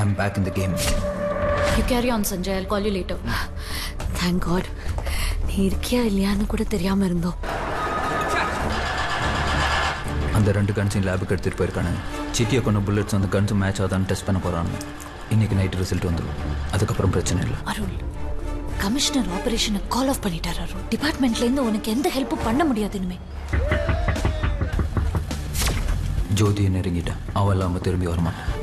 I'm back in the game. You carry on, Sanjay. I'll call you later. Thank God. நீ இருக்கியா இல்லையான்னு கூட தெரியாம இருந்தோம். அந்த 2 கன்ஸையும் லேபுக்கு எடுத்துகிட்டு போயிருக்கானு. சிட்டியை கொண்ட புல்லட்ஸ் அந்த கன்ஸும் மேட்ச் ஆகுதான்னு டெஸ்ட் பண்ண போகிறாங்க. இன்னைக்கு நைட் ரிசல்ட் வந்துடும். அதுக்கப்புறம் பிரச்சனை இல்லை. அருள், கமிஷனர் ஆபரேஷனை கால் ஆஃப் பண்ணிட்டார் அருள். டிபார்ட்மெண்ட்லேருந்து உனக்கு எந்த ஹெல்ப்பும் பண்ண முடியாது இனிமே. ஜோதியை நெருங்கிட்டேன். அவள் இல்லாமல் திரும்பி வரமாட்டேன்.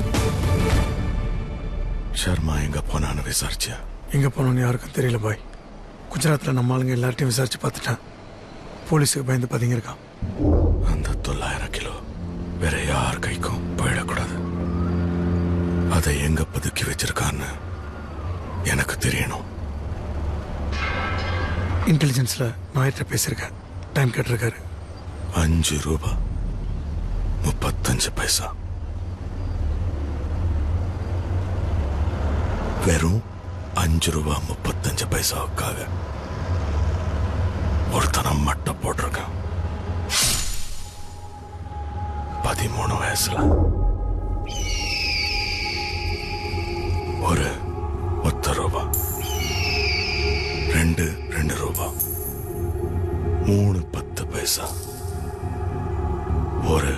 ஷர்மா எங்கே போனான்னு விசாரிச்சியா? எங்கே போனோன்னு யாருக்கும் தெரியல பாய். குஜராத்தில் நம்ம ஆளுங்க எல்லார்ட்டையும் விசாரிச்சு பார்த்துட்டேன். போலீஸுக்கு பயந்து பதுங்கியிருக்கான். அந்த 900 கிலோ வேற யார் கைக்கும் போயிடக்கூடாது. அதை எங்க பதுக்கி வச்சிருக்கான்னு எனக்கு தெரியணும். இன்டெலிஜென்ஸில் நாயிட்ட பேசியிருக்கேன். டைம் கேட்டிருக்காரு. 5 ரூபா 35 பைசா. வெறும் 5 ரூபா 35 பைசாவுக்காக ஒருத்தனை மட்டை போட்டிருக்கான். 13 வயசுல ஒரு 10 ரூபா, 2 ரூபா, 3 10 பைசா, ஒரு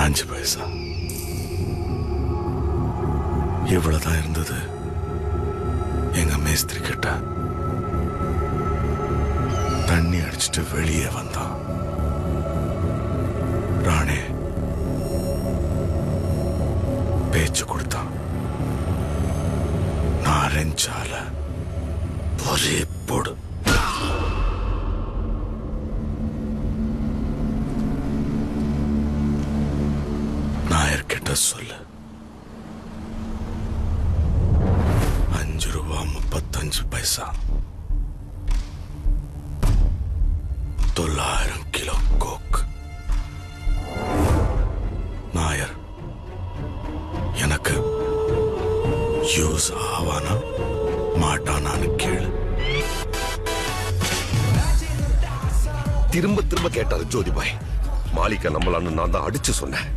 5 பைசா. இவ்வளவுதான் இருந்தது எங்க மேஸ்திரி கிட்ட. தண்ணி அடிச்சுட்டு வெளியே வந்தான். ராணே பேச்சு கொடுத்தான். நான் ரெஞ்சால ஒரே போடு. நாயர்கிட்ட சொல்லு 5 ரூபா 35 பைசா 900 கிலோ கோக். நாயர் எனக்கு யூஸ் ஆவானா மாட்டானான்னு கேளு. திரும்ப திரும்ப கேட்டாரு ஜோதிபாய். மாலிகா நம்பலான்னு நான் தான் அடிச்சு சொன்னேன்.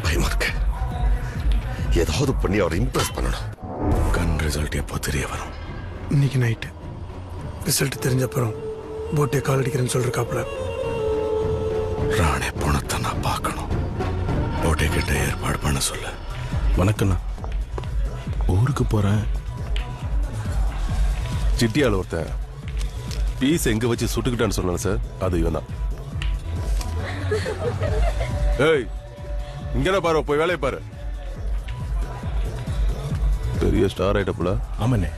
பயமா இருக்கு. ஏதாவது பண்ணி அவரை இம்ப்ரெஸ் பண்ணணும். கன் ரிசல்ட் எப்போ தெரிய வரும்? இன்னைக்கு நைட்டு ரிசல்ட் தெரிஞ்சப்புறம் போட்டே கால் அடிக்கிறேன்னு சொல்லிருக்காப்புல. ராணே பணத்தை நான் பார்க்கணும். போட்டே கிட்ட ஏற்பாடு பண்ண சொல்லு. வணக்கண்ணா. ஊருக்கு போறேன். சிட்டியால ஒருத்தன் பீஸ் எங்க வச்சு சுட்டுக்கிட்டான்னு சொன்னான் சார். அது இவன் தான். ஏய், இங்க பாரு, போய் வேலையை பாரு. பெரிய ஸ்டார் ஆயிட்டப்புல. ஆமாண்ணே,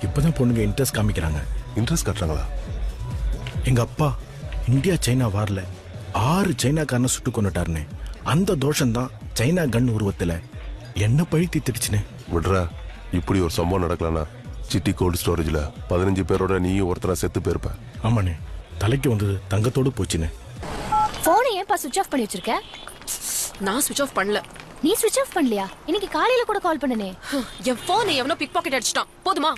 இப்பதான் பொண்ணுங்க இன்ட்ரெஸ்ட் காமிக்கிறாங்க. இன்ட்ரெஸ்ட் காட்டுறாங்களா? எங்க அப்பா இந்தியா சைனா வார்ல 6 சைனாக்காரனை சுட்டு கொண்டுட்டாருன்னு. அந்த தோஷம் தான் சைனா கன் உருவத்துல என்ன பழித்தி திடுச்சுன்னு. விடுறா, இப்படி ஒரு சம்பவம் நடக்கலனா சிட்டி கோல்டு ஸ்டோரேஜ்ல 15 பேரோட நீயும் ஒருத்தரா செத்து போயிருப்ப. ஆமாண்ணே, தலைக்கு வந்தது தங்கத்தோடு போச்சுன்னு. போனை ஏன்பா சுவிட்ச் ஆஃப் பண்ணி வச்சிருக்க? நான் சுவிட்ச் ஆஃப் பண்ணல. நீ சுவிட்ச் ஆஃப் பண்ணலையா? இன்னைக்கு காலையில கூட கால் பண்ணனே. என் போனை எவனோ பிக் பாக்கெட் அடிச்சிட்டான். போதுமா?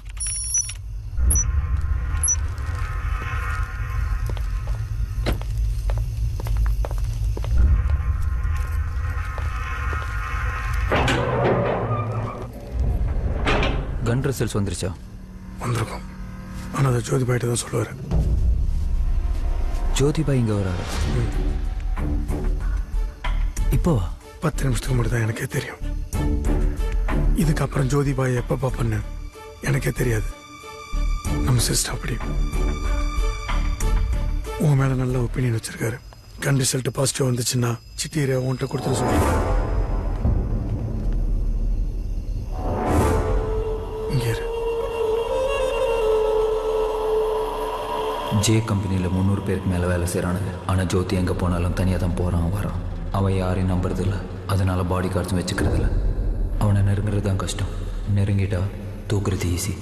கன் ரிசல்ட்ஸ் வந்துருச்சா? வந்திருக்கோம். ஆனால் அதை ஜோதிபாய்கிட்ட தான் சொல்லுவார். ஜோதிபாய் இங்கே வராரு இப்போ? 10 நிமிஷத்துக்கு மட்டும் தான் எனக்கே தெரியும். இதுக்கப்புறம் ஜோதிபாய் எப்போ பார்ப்பேன்னு எனக்கே தெரியாது. நம்ம சிஸ்டர் அப்படி உன் மேலே நல்ல ஒப்பீனியன் வச்சிருக்காரு. கன் ரிசல்ட் பாசிட்டிவ் வந்துச்சுன்னா சிட்டியை உன்கிட்ட கொடுத்துட்டு சொல்லுங்க. இங்கே ஜே கம்பெனியில் 300 பேருக்கு மேலே வேலை செய்கிறானுங்க. ஆனால் ஜோதி எங்கே போனாலும் தனியாக தான் போகிறான் வரான். அவன் யாரையும் நம்புறதில்ல. அதனால பாடி கார்ட்ஸும் வச்சுக்கிறதில்ல. அவனை நெருங்குறது தான் கஷ்டம். நெருங்கிட்டா தூக்குறது ஈஸி.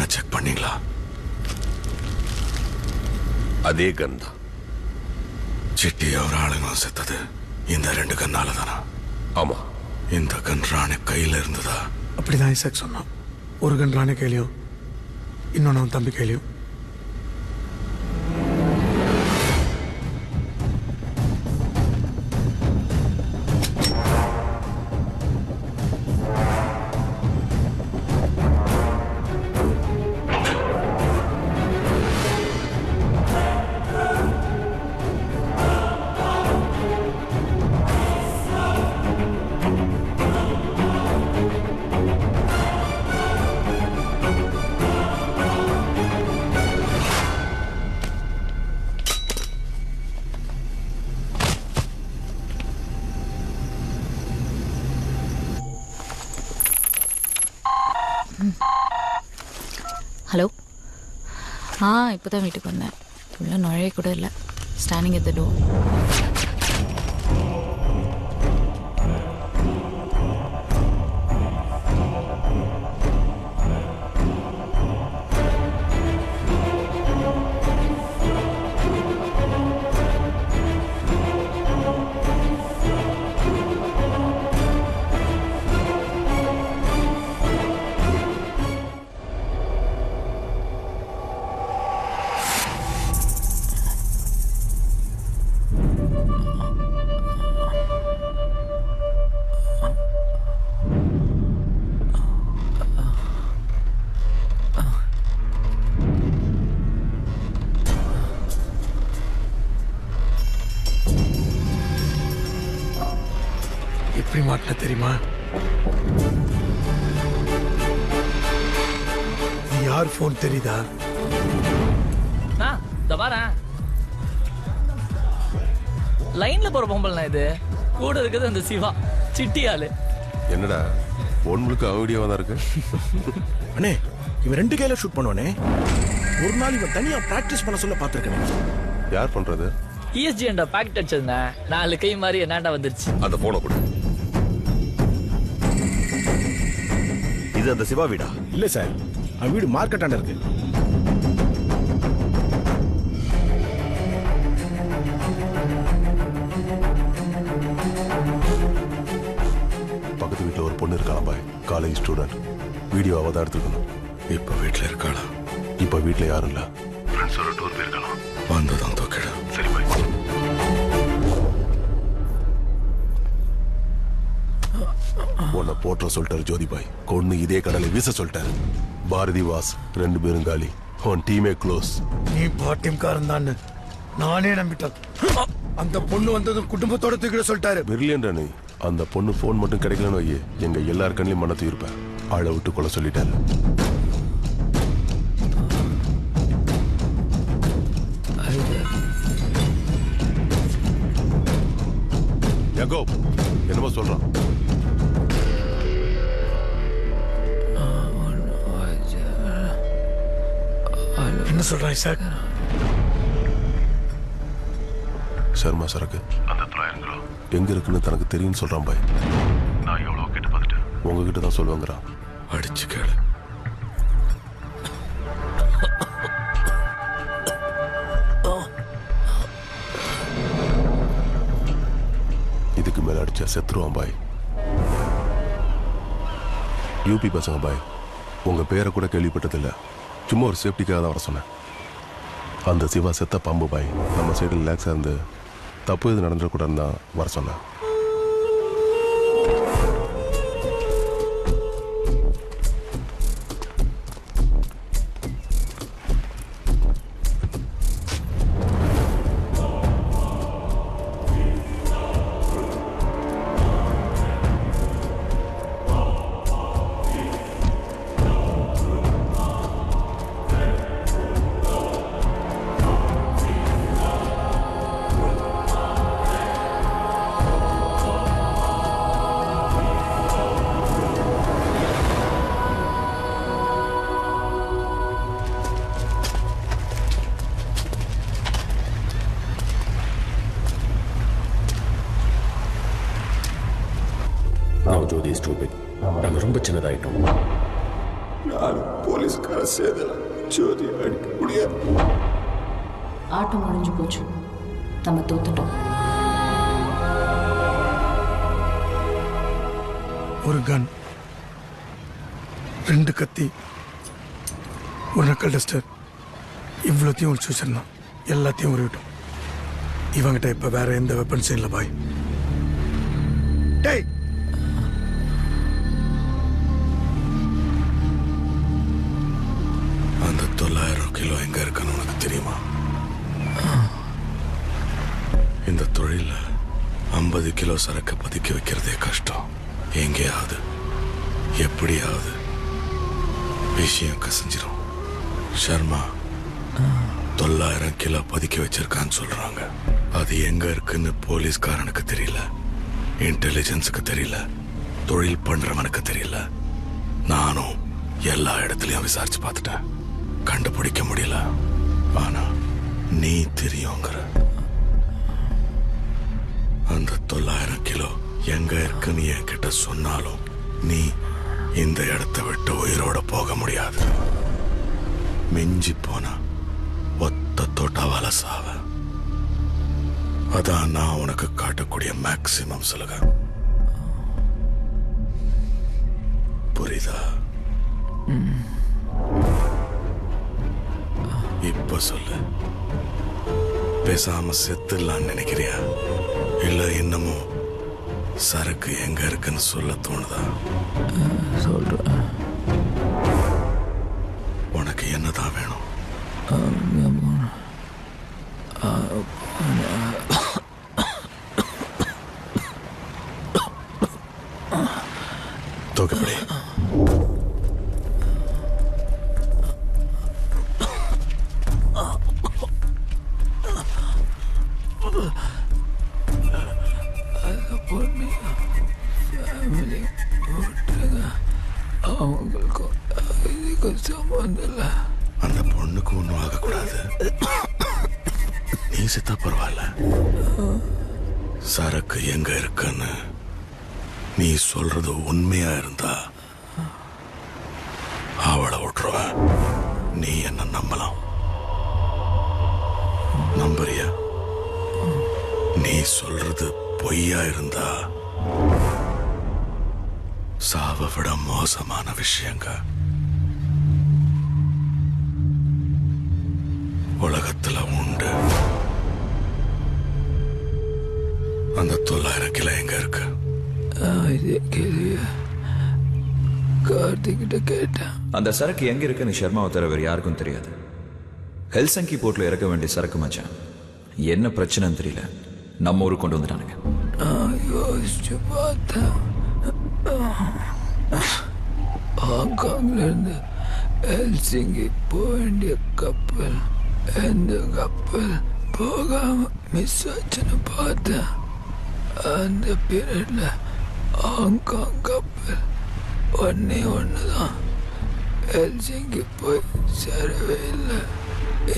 கண்ணை செக் பண்ணீங்களா? அதே கன் தான். சிட்டி அவர் ஆளுங்களும் செத்தது இந்த 2 கண்ணால தானா? ஆமா. இந்த கன் ராணி கையில இருந்ததா? அப்படிதான் ஐசக் சொன்னான். ஒரு கன் ராணி கையிலையும் இன்னொன்று அவன் தம்பி கையிலையும். ஹலோ. இப்போ தான் வீட்டுக்கு வந்தேன். உள்ள நுழைய கூட இல்லை. Standing at the door. எப்படி மாட்டின தெரியுமா? இது யார் ஃபோன் தெரியுதா? லைன்ல போற பொம்பளை இது. கூட இருக்குது அந்த சிவா சிட்டி ஆளு. என்னடா ஒன்றுக்கு வீடியோவா தான் இருக்கு. அண்ணே இவன் 2 கையில ஷூட் பண்ணுவானே. ஒரு நாள் இவன் தனியா பிராக்டிஸ் பண்ண சொல்ல பார்த்திருக்கேன். யார் பண்றது? ESG என்ற பாக்கெட் அடிச்சதுண்ணே. 4 கை மாதிரி என்னடா வந்துருச்சு. அந்த போனை கொடு. இது அந்த சிவா வீடா? இல்ல சார், அவன் வீடு மார்க்கெட்டாண்ட இருக்கு. பக்கத்து வீட்டில் ஒரு பொண்ணு இருக்காளா பாய், காலேஜ் ஸ்டூடெண்ட். வீடியோ அவ தான் எடுத்துக்கணும். இப்ப வீட்டுல இருக்காளா? இப்ப வீட்டில் யாரும் இல்லை. ஃப்ரெண்ட்ஸோட டூர் போயிருக்கலாம். வந்ததான் தூக்கிடு. சரி பாய். உன்னை போற்ற சொல்லிட்டாரு ஜோதி பாய். கொன்னு இதே கடலை வீச சொல்லிட்டாரு. பாரதி வாஸ் 2 பேரும் காலி. உன் டீமே க்ளோஸ். நீ பாட்டியம்காரன் தான் நானே நம்பிட்டேன். அந்த பொண்ணு வந்ததும் குடும்பத்தோட தூக்கிட சொல்லிட்டாரு. பிரில்லியன்டா நீ. அந்த பொண்ணு போன் மட்டும் கிடைக்கலன்னு வையே, எங்க எல்லார் கண்ணிலையும் மன தூயிருப்பேன். ஆளை விட்டு கொள்ள சொல்லிட்டாரு. எங்கோ என்னமோ சொல்றான். என்ன சொல்றான் சார்? சர்மா சரக்கு அந்த 900 கிலோ எங்க இருக்குன்னு தனக்கு தெரியும்னு சொல்றான் பாய். நான் எவ்வளவு கேட்டு பார்த்துட்டேன். உங்ககிட்ட தான் சொல்லுவாங்கிறான். அடிச்சு கேளு. இதுக்கு மேல அடிச்சா செத்துருவான் பாய். யூபி பசங்க பாய், உங்க பேரை கூட கேள்விப்பட்டதில்லை. சும்மா ஒரு சேஃப்டிக்காக தான் வர சொன்னேன். அந்த சிவா செத்த பாம்பு பாய். நம்ம சைடு ரிலாக்ஸாக இருந்து தப்பு இது நடந்துடக்கூடாதுன்னு தான் வர சொன்னேன். Now Jyoti is stupid. நாங்கள் ரொம்ப சின்னதாயிட்டோம். நாலு போலீஸ்கார சேதலாம் ஜோதி அடிக்க முடியாது. ஆட்டம் முடிஞ்சு போச்சு, நம்ம தோத்துட்டோம். ஒரு கன், 2 கத்தி, ஒரு நக்கல் டஸ்டர், இவ்வளோத்தையும் ஒழிச்சு வச்சிருந்தான். எல்லாத்தையும் உருவிட்டோம். இவங்கிட்ட இப்போ வேற எந்த வெப்பன்ஸும் இல்லை பாய். டேய், அந்த 900 கிலோ எங்க இருக்குன்னு உனக்கு தெரியுமா? இந்த தொழில 50 கிலோ சரக்கு பதுக்கி வைக்கிறதே கஷ்டம். எங்கேயாவது எப்படியாவது விஷயம் கசிஞ்சிரும். சர்மா 900 கிலோ பதுக்கி வச்சிருக்கான்னு சொல்றாங்க. அது எங்க இருக்குன்னு போலீஸ்காரனுக்கு தெரியல, இன்டெலிஜென்ஸுக்கு தெரியல, தொழில் பண்றவனுக்கு தெரியல. நானும் எல்லா இடத்துலயும் விசாரிச்சு பார்த்துட்டேன், கண்டுபிடிக்க முடியல. ஆனா நீ தெரியுங்கிற அந்த 900 கிலோ எங்க இருக்குன்னு என்கிட்ட சொன்னாலும் நீ இந்த இடத்தை விட்டு உயிரோட போக முடியாது. மிஞ்சி போனா ஒத்த தோட்டாவால சாவ. அதான் நான் உனக்கு காட்டக்கூடிய மேக்சிமம் சலுகை. புரியுதா? இப்ப சொல்லு, பேசாம செத்துடலான்னு நினைக்கிறியா, இல்ல இன்னமும் சரக்கு எங்க இருக்குன்னு சொல்ல தோணுதா? சொல்கிறேன். உனக்கு என்னதான் வேணும்? தூக்கப்படி. அவங்களுக்கும் இதுக்கும் சம்பந்தம் இல்லை. அந்த பொண்ணுக்கு ஒன்றும் ஆகக்கூடாது. நீ செத்தா பரவாயில்ல. சரக்கு எங்க இருக்குன்னு நீ சொல்றது உண்மையா இருந்தா அவளை விட்டுருவேன். நீ என்ன நம்பலாம். நம்புறியா? நீ சொல்றது பொய்யா இருந்தா சாவை விட மோசமான விஷயங்க உலகத்துல உண்டு. அந்த 900 கிலோ எங்க இருக்கு? கார்த்திகிட்ட கேட்டேன். அந்த சரக்கு எங்க இருக்குன்னு ஷர்மாவை தவிர வேறு யாருக்கும் தெரியாது. ஹெல்சங்கி போர்ட்ல இறக்க வேண்டிய சரக்கு மச்சான். என்ன பிரச்சனைன்னு தெரியல, நம்ம ஊருக்கு கொண்டு வந்துட்டானுங்க. நான் யோசிச்சு பார்த்தேன், ஹாங்காங்ல இருந்து ஹெல்சிங்கி போக வேண்டிய கப்பல் எந்த கப்பல் போகாம மிஸ் ஆச்சுன்னு பார்த்தேன். அந்த பீரியட்ல ஹாங்காங் கப்பல் ஒன்று தான் ஹெல்சிங்கி போய் சேரவே இல்லை.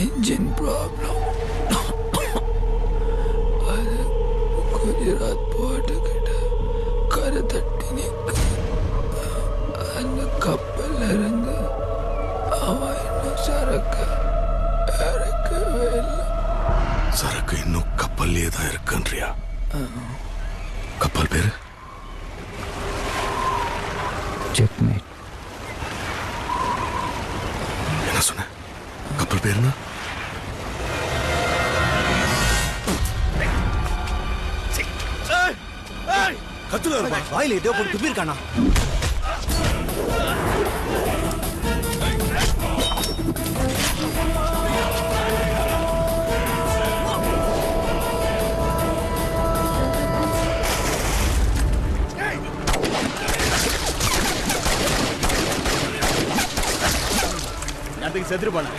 Engine problem. அது குஜராத் போர்ட்டுக்கிட்ட கரை தட்டி நிற்கு. அந்த கப்பல்ல இருந்து அவன் இன்னும் சரக்கு இறக்கவே இல்லை. சரக்கு இன்னும் கப்பல்லே தான் இருக்குன்றியா? கப்பல் பேரு? செக்மேட். என்ன சொன்ன? கப்பல் பேருனா? கத்துல வாயில ஏதோ போட்டு துப்பி இருக்கானா? அதுக்கு செத்துரு போன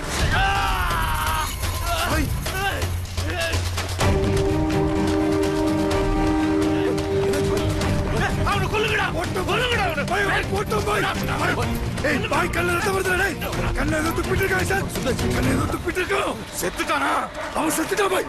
செத்துட்டானா? அவன் செத்துட்டா பாய்.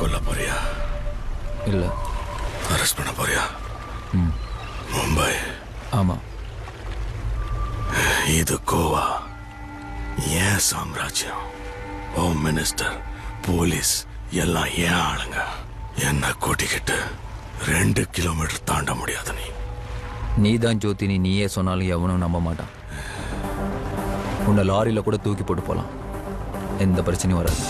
கொல்ல போறியா? இல்லை. அரெஸ்ட் பண்ண போறியா? ம். மும்பை. ஆமாம். இது கோவா, ஏன் சாம்ராஜ்யம். ஹோம் மினிஸ்டர், போலீஸ் எல்லாம் ஏன் ஆளுங்க. என்ன கூட்டிக்கிட்டு 2 கிலோமீட்டர் தாண்ட முடியாது. நீ தான் ஜோதினி, நீயே சொன்னாலும் எவனும் நம்ப மாட்டான். உன்னை லாரியில் கூட தூக்கி போட்டு போகலாம், எந்த பிரச்சனையும் வராது.